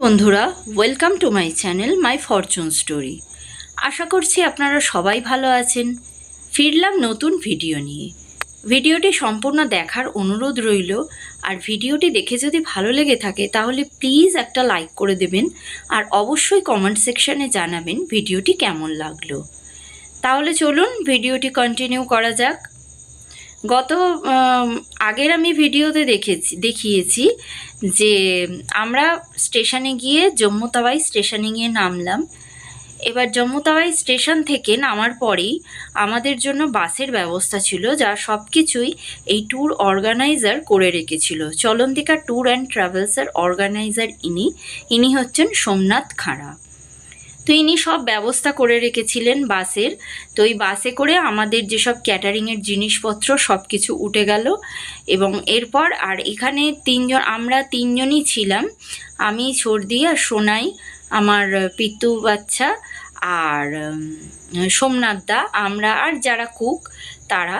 বন্ধুরা, welcome to my channel my fortune story. আশা করছি আপনারা সবাই ভালো আছেন। ফিরলাম নতুন ভিডিও নিয়ে। ভিডিওটি সম্পূর্ণ দেখার অনুরোধ রইল। আর ভিডিওটি দেখে যদি ভালো লেগে থাকে তাহলে প্লিজ একটা লাইক করে দেবেন, আর অবশ্যই কমেন্ট সেকশনে জানাবেন ভিডিওটি কেমন লাগলো। তাহলে চলুন ভিডিওটি কন্টিনিউ করা যাক। গত আগের আমি ভিডিওতে দেখিয়েছি যে আমরা স্টেশনে গিয়ে জম্মু তাওয়াই স্টেশনে গিয়ে নামলাম। এবার জম্মু তাওয়াই স্টেশন থেকে নামার পরেই আমাদের জন্য বাসের ব্যবস্থা ছিল, যা সব কিছুই এই ট্যুর অর্গানাইজার করে রেখেছিল। চলন্তিকা ট্যুর অ্যান্ড ট্রাভেলসের অর্গানাইজার ইনি হচ্ছেন সোমনাথ খাঁড়া। তো ইনি সব ব্যবস্থা করে রেখেছিলেন বাসের। তো এই বাসে করে আমাদের যেসব ক্যাটারিংয়ের জিনিসপত্র সব কিছু উঠে গেল। এবং এরপর আর এখানে আমরা তিনজনই ছিলাম, আমি, সর্দি আর সোনাই, আমার পিতু বাচ্চা আর সোমনাথ দা। আমরা আর যারা কুক তারা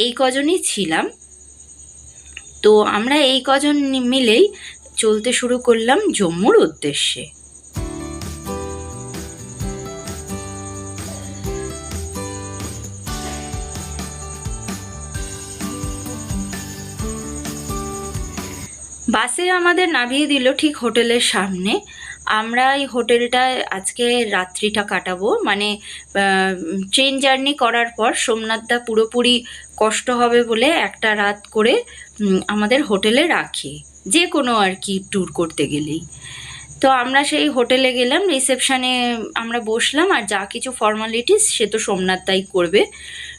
এই কজনই ছিলাম। তো আমরা এই কজন মিলেই চলতে শুরু করলাম জম্মুর উদ্দেশ্যে। বাসে আমাদের নামিয়ে দিল ঠিক হোটেলের সামনে। আমরা এই হোটেলটায় আজকে রাত্রিটা কাটাবো, মানে ট্রেন জার্নি করার পর সোমনাথদা পুরোপুরি কষ্ট হবে বলে একটা রাত করে আমাদের হোটেলে রাখে, যে কোনো আর কি ট্যুর করতে গেলেই। তো আমরা সেই হোটেলে গেলাম, রিসেপশানে আমরা বসলাম, আর যা কিছু ফর্মালিটিস সে তো সোমনাথদাই করবে।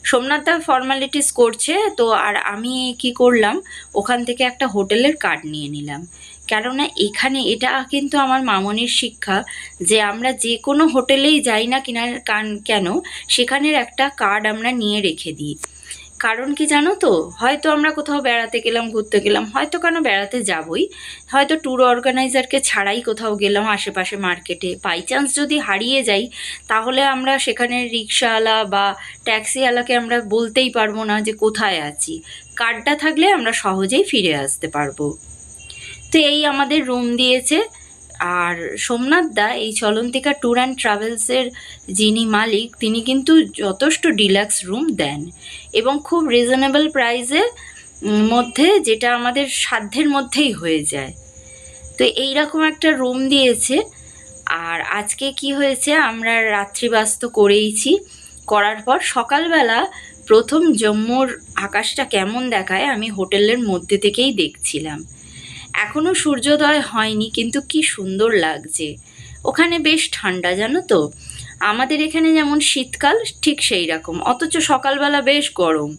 সোমনাথদা ফর্মালিটিস করছে। তো আর আমি কি করলাম, ওখান থেকে একটা হোটেলের কার্ড নিয়ে নিলাম। কেননা এখানে এটা কিন্তু আমার মামনির শিক্ষা যে আমরা যে কোনো হোটেলেই যাই না কেন সেখানের একটা কার্ড আমরা নিয়ে রেখে দিই। কারণ কি জানো তো, হয়তো আমরা কোথাও বেড়াতে গেলাম, ঘুরতে গেলাম, হয়তো কেন বেড়াতে যাবই, হয়তো ট্যুর অর্গানাইজারকে ছাড়াই কোথাও গেলাম আশেপাশে মার্কেটে, বাই চান্স যদি হারিয়ে যাই তাহলে আমরা সেখানে রিক্সাওয়ালা বা ট্যাক্সিওয়ালাকে আমরা বলতেই পারবো না যে কোথায় আছি। কার্ডটা থাকলে আমরা সহজেই ফিরে আসতে পারবো। তো এই আমাদের রুম দিয়েছে। আর সোমনাথ দা এই চলন্তিকা ট্যুর অ্যান্ড ট্রাভেলসের যিনি মালিক, তিনি কিন্তু যথেষ্ট ডিলাক্স রুম দেন এবং খুব রিজনেবল প্রাইসে মধ্যে, যেটা আমাদের সাধ্যের মধ্যেই হয়ে যায়। তো এইরকম একটা রুম দিয়েছে। আর আজকে কি হয়েছে, আমরা রাত্রিবাস তো করেইছি, করার পর সকালবেলা প্রথম জম্মুর আকাশটা কেমন দেখায় আমি হোটেলের মধ্যে থেকেই দেখছিলাম। এখনও সূর্যোদয় হয়নি, কিন্তু কি সুন্দর লাগছে। ওখানে বেশ ঠান্ডা, জানো তো, আমাদের এখানে যেমন শীতকাল ঠিক সেই রকম, অথচ সকালবেলা বেশ গরম,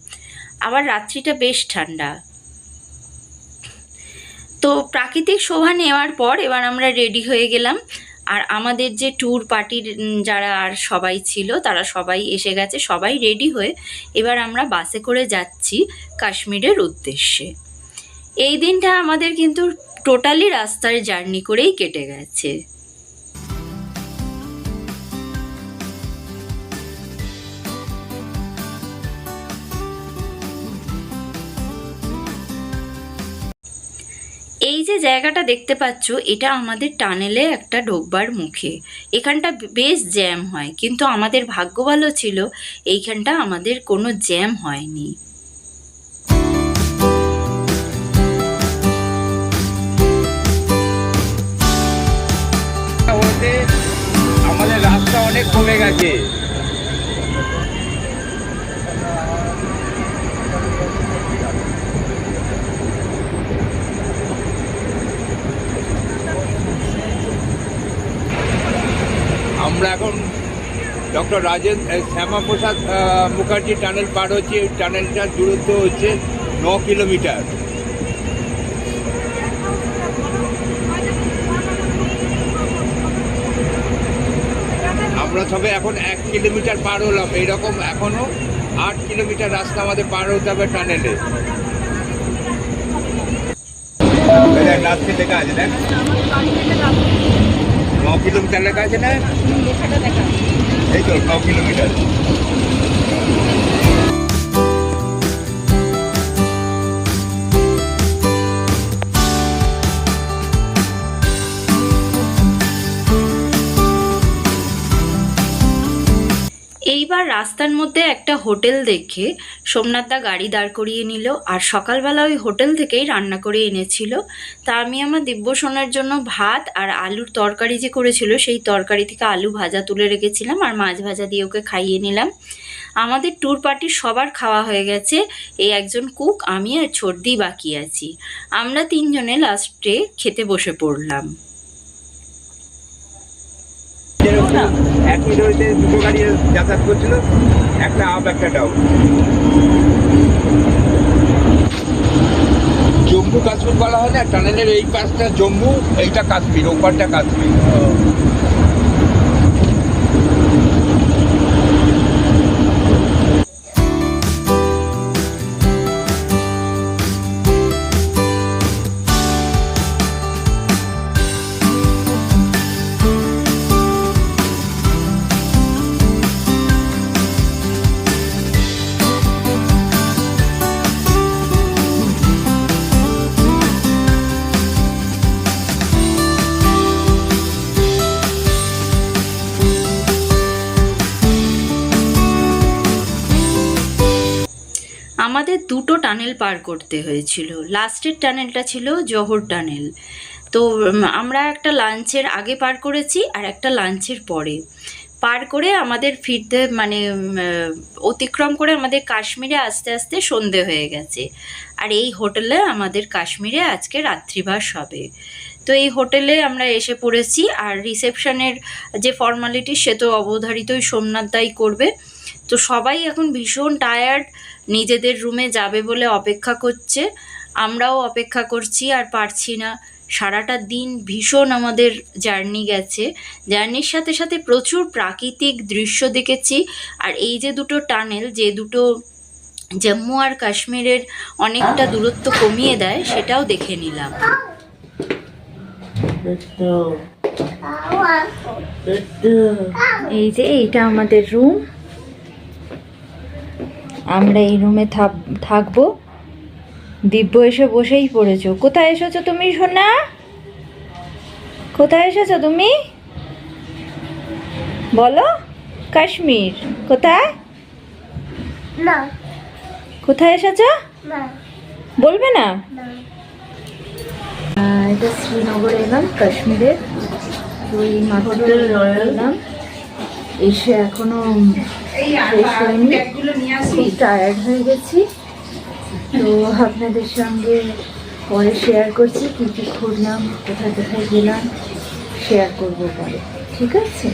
আবার রাত্রিটা বেশ ঠান্ডা। তো প্রাকৃতিক শোভা নেওয়ার পর এবার আমরা রেডি হয়ে গেলাম। আর আমাদের যে ট্যুর পার্টির যারা আর সবাই ছিল তারা সবাই এসে গেছে, সবাই রেডি হয়ে এবার আমরা বাসে করে যাচ্ছি কাশ্মীরের উদ্দেশ্যে। এই দিনটা আমাদের কিন্তু টোটালি রাস্তার জার্নি করেই কেটে গেছে। এই যে জায়গাটা দেখতে পাচ্ছ, এটা আমাদের টানেলে একটা ঢোকবার মুখে। এখানটা বেশ জ্যাম হয়, কিন্তু আমাদের ভাগ্য ভালো ছিল, এইখানটা আমাদের কোনো জ্যাম হয়নি। আমাদের রাস্তা অনেক কমে গেছে। আমরা এখন ডক্টর শ্যামাপ্রসাদ মুখার্জি টানেল পার হচ্ছে। টানেলটার দূরত্ব হচ্ছে 9 কিলোমিটার। আমরা সবে এখন 1 কিলোমিটার পার হলাম। এইরকম এখনো 8 কিলোমিটার রাস্তা আমাদের পার হতে হবে টানেলে। রাস্তা লেখা আছে দেখ, 9 কিলোমিটার লেখা আছে না, এই তো 9 কিলোমিটার। এইবার রাস্তার মধ্যে একটা হোটেল দেখে সোমনাথদা গাড়ি দাঁড় করিয়ে নিল, আর সকালবেলা ওই হোটেল থেকেই রান্না করে এনেছিল। তা আমি আমার দিব্যসোনার জন্য ভাত আর আলুর তরকারি যে করেছিল সেই তরকারি থেকে আলু ভাজা তুলে রেখেছিলাম, আর মাছ ভাজা দিয়ে ওকে খাইয়ে নিলাম। আমাদের ট্যুর পার্টির সবার খাওয়া হয়ে গেছে, এই একজন কুক, আমি আর ছোটদি বাকি আছি। আমরা তিনজনে লাস্টে খেতে বসে পড়লাম। একই রয়েছে, দুটো গাড়ি যাতায়াত করছিল, একটা আপ একটা ডাউন। জম্মু কাশ্মীর বলা হয় না, টানেলের এই পাশটা জম্মু, এইটা কাশ্মীর, ওপারটা কাশ্মীর। আমাদের দুটো টানেল পার করতে হয়েছিল। লাস্টের টানেলটা ছিল জোহর টানেল। তো আমরা একটা লাঞ্চের আগে পার করেছি আর একটা লাঞ্চের পরে পার করে আমাদের ফিরতে মানে অতিক্রম করে আমাদের কাশ্মীরে আস্তে আস্তে সন্ধে হয়ে গেছে। আর এই হোটেলে আমাদের কাশ্মীরে আজকে রাত্রিবাস হবে। তো এই হোটেলে আমরা এসে পড়েছি, আর রিসেপশনের যে ফর্মালিটি সে তো অবধারিতই সোমনাথদাই করবে। তো সবাই এখন ভীষণ টায়ার্ড, নিজেদের রুমে যাবে বলে অপেক্ষা করছে। আমরাও অপেক্ষা করছি, আর পারছি না। সারাটা দিন ভীষণ আমাদের জার্নি গেছে। জার্নির সাথে সাথে প্রচুর প্রাকৃতিক দৃশ্য দেখেছি। আর এই যে দুটো টানেল, যে দুটো জম্মু আর কাশ্মীরের অনেকটা দূরত্ব কমিয়ে দেয়, সেটাও দেখে নিলাম। এই যে এইটা আমাদের রুম, আমরা এই রুমে থাকবো। দিব্য এসে বসেই পড়েছো। কোথায় এসেছো তুমি সোনা? কোথায় এসেছো তুমি? বলো। কাশ্মীর কোথায়? না কোথায় এসেছো? না বলবে না? এটা শ্রীনগরে এলাম, কাশ্মীরের। তো এই মাত্র এলাম, এসে এখনো শেষ হয়নি, খুব টায়ার্ড হয়ে গেছি। তো আপনাদের সঙ্গে পরে শেয়ার করছি কী কী ঘুরলাম, কোথায় কোথায় গেলাম, শেয়ার করবো পরে। ঠিক আছে?